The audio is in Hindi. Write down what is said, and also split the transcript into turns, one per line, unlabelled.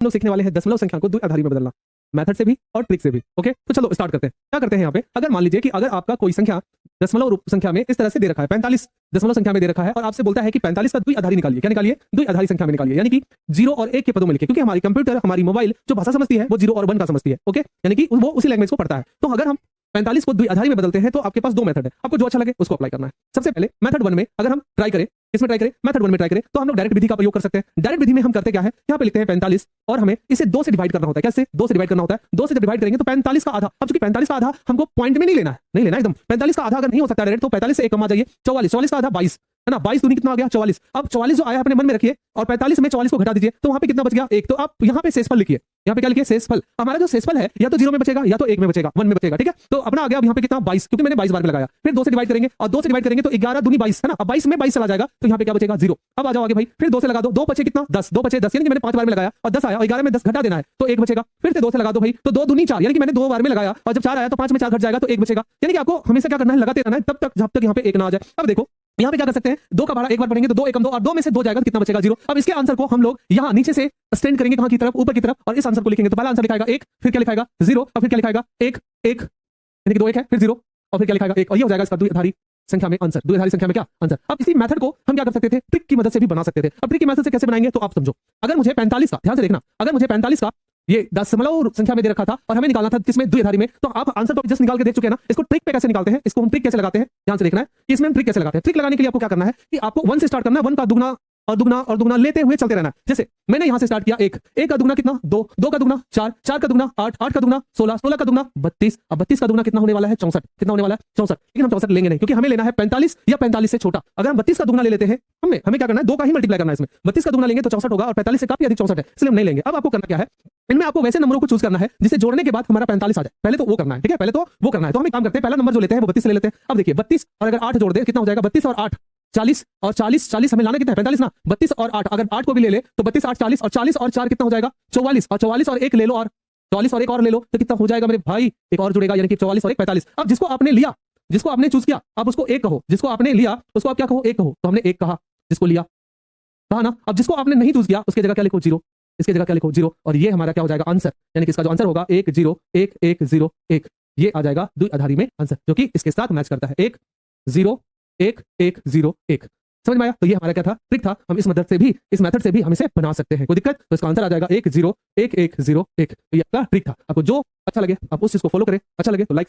लोग सीखने वाले हैं दशमलव संख्या को द्विआधारी में बदलना, मेथड से भी और ट्रिक से भी। ओके, तो चलो स्टार्ट करते हैं। क्या करते हैं यहाँ पे, अगर मान लीजिए कि अगर आपका कोई संख्या दशमलव संख्या में इस तरह से दे रखा है, 45 दशमलव संख्या में दे रखा है, और आपसे बोलता है कि 45 का द्विआधारी निकालिए। क्या निकालिए? द्विआधारी संख्या में निकालिए, यानी कि 0 और 1 के पदों में लिखिए, क्योंकि हमारी कंप्यूटर, हमारी मोबाइल जो भाषा समझती है वो 0 और 1 का समझती है। ओके, यानी कि वो उसी लैंग्वेज को पढ़ता है। तो अगर हम 45 को द्विआधारी में बदलते हैं तो आपके पास दो मेथड है, आपको जो अच्छा लगे उसको अप्लाई करना है। सबसे पहले मेथड 1 में अगर हम ट्राई करें, इसमें ट्राई करें, मेथड 1 में ट्राई करें, तो हम लोग डायरेक्ट विधि का प्रयोग कर सकते हैं। डायरेक्ट विधि में हम करते क्या है, यहाँ पे लिखते हैं 45 और हमें इसे 2 से डिवाइड करना होता है। कैसे? 2 से डिवाइड करना होता है। 2 से जब डिवाइड करेंगे तो 45 का आधा, अब चूंकि 45 का आधा हमको पॉइंट में नहीं लेना है, नहीं लेना एकदम। 45 का आधा अगर नहीं हो सकता डायरेक्ट, तो 45 से 1 कम आ जाइए, 44, 44 का आधा 22 है ना, 22 दूनी कितना आ गया? 44। अब 44 जो आया अपने मन में रखिए और 45 में 44 को घटा दीजिए, तो वहां पे कितना बच गया? 1। तो आप यहाँ पे शेषफल लिखिए, यहाँ पे क्या लिखिए? शेषफल। हमारा जो शेषफल है या तो 0 में बचेगा या तो 1 में बचेगा, 1 में बचेगा। ठीक है, तो अपना आ गया अब यहाँ पे कितना? 22, क्योंकि मैंने 22 बार में लगाया। फिर 2 से डिवाइड करेंगे और 2 से डिवाइड करेंगे तो 11 दूनी 22 है ना, अब 22 में 22 चला जाएगा, तो यहाँ पे क्या बचेगा? 0। अब आ जाओ आगे भाई, फिर 2 से लगा दो, 2 बचे कितना? 10, 2 बचे 10, यानी कि मैंने 5 बार में लगाया और 10 आया, और 11 में 10 घटा देना है तो 1 बचेगा। फिर से 2 से लगा दो भाई, तो 2 दूनी 4, यानी कि मैंने 2 बार में लगाया और जब 4 आया तो 5 में 4 घट जाएगा तो 1 बचेगा। यानी कि आपको हमेशा क्या करना है? लगाते रहना है तब तक जब तक यहाँ पे 1 ना आ जाए। अब देखो यहाँ पे क्या कर सकते हैं, 2 का भाड़ा एक बार पढ़ेंगे तो 2 एकम 2, और 2 में से 2 जाएगा तो कितना बचेगा? 0। अब इसके आंसर को हम लोग यहाँ नीचे से स्टैंड करेंगे, कहाँ की तरफ? ऊपर की तरफ, और इस आंसर को लिखेंगे। तो पहला आंसर लिखाएगा 1, फिर क्या लिखाएगा? 0, और फिर क्या लिखाएगा? 1 1, यानी कि 2 1 है, फिर 0, और फिर क्या लिखाएगा? 1, और ये हो जाएगा इसका द्विआधारी संख्या में आंसर। द्विआधारी संख्या में क्या आंसर? अब इसी मेथड को हम क्या कर सकते थे? ट्रिक की मदद से भी बना सकते थे। अब ट्रिक की मदद से कैसे बनाएंगे तो आप समझो। अगर मुझे 45 का, ध्यान से देखना, अगर मुझे 45 का ये दशमलव संख्या में दे रखा था और हमें निकालना था किसमें? द्विआधारी में, तो आप आंसर तो जस्ट निकाल के देख चुके हैं ना। इसको ट्रिक पे कैसे निकालते हैं, इसको हम ट्रिक कैसे लगाते हैं, ध्यान से देखना है। इसमें हम ट्रिक कैसे लगाते हैं। ट्रिक लगाने के लिए आपको क्या करना है कि आपको 1 से स्टार्ट करना है, 1 का दुगना और दुगना और दुगना लेते हुए चलते रहना है। जैसे मैंने यहां से स्टार्ट किया 1, 1 का दुगना कितना? 2, 2 का दुगना 4, 4 का दुगना 8, 8 का दुगना 16, 16 का दुगना 32, अब 32 का दुगना कितना होने वाला है? 64। कितना होने वाला है? 64। लेकिन हम 64 लेंगे नहीं, क्योंकि हमें लेना है 45 या 45 से छोटा। अगर हम 32 का दुगना ले लेते हैं, हमें क्या करना है? 2 का ही मल्टीप्लाई करना है इसमें। 32 का दुगना लेंगे तो 64 होगा और 45 से काफी अधिक 64 है, इसलिए हम नहीं लेंगे। अब आपको करना क्या है, इनमें आपको वैसे नंबरों को चूज करना है जिसे जोड़ने के बाद हमारा 45 आ जाए। पहले तो वो करना है, ठीक है, पहले तो वो करना है। तो हम एक काम करते हैं, पहला नंबर जो लेते हैं वो 32 से ले लेते हैं। अब देखिए 32 और अगर 8 जोड़ दे कितना हो जाएगा? 32 और 8 40, और 40 हमें लाना कितना है? 45 ना। 32 और 8, अगर 8 को भी ले ले तो 32 8 40, और 40 और 4 कितना हो जाएगा? 44, और 44 और 1 ले लो, और 44 और 1 और ले लो तो कितना हो जाएगा मेरे भाई? एक और जुड़ेगा, यानी कि 44 और 1 45। अब जिसको आपने लिया, जिसको आपने चूज किया, आप उसको 1 कहो। जिसको आपने लिया उसको आप क्या कहो? 1 कहो। तो हमने 1 कहा, जिसको लिया कहा ना। अब जिसको आपने नहीं चूज किया उसकी जगह क्या लिखो? 0, इसकी जगह क्या लिखो? 0, और ये हमारा क्या हो जाएगा? आंसर, यानी कि इसका जो आंसर होगा 1 0 1 1 0 1, ये आ जाएगा द्विआधारी में आंसर, जो कि इसके साथ मैच करता है। 1 0 1 1 0 1। समझ में आया? तो ये हमारा क्या था? ट्रिक था। हम इस मेथड से भी हम इसे बना सकते हैं। कोई दिक्कत? तो इसका आंसर आ जाएगा 1 0 1 1 0 1। तो ये आपका ट्रिक था। आपको जो अच्छा लगे आप उस चीज को फॉलो करें। अच्छा लगे तो लाइक से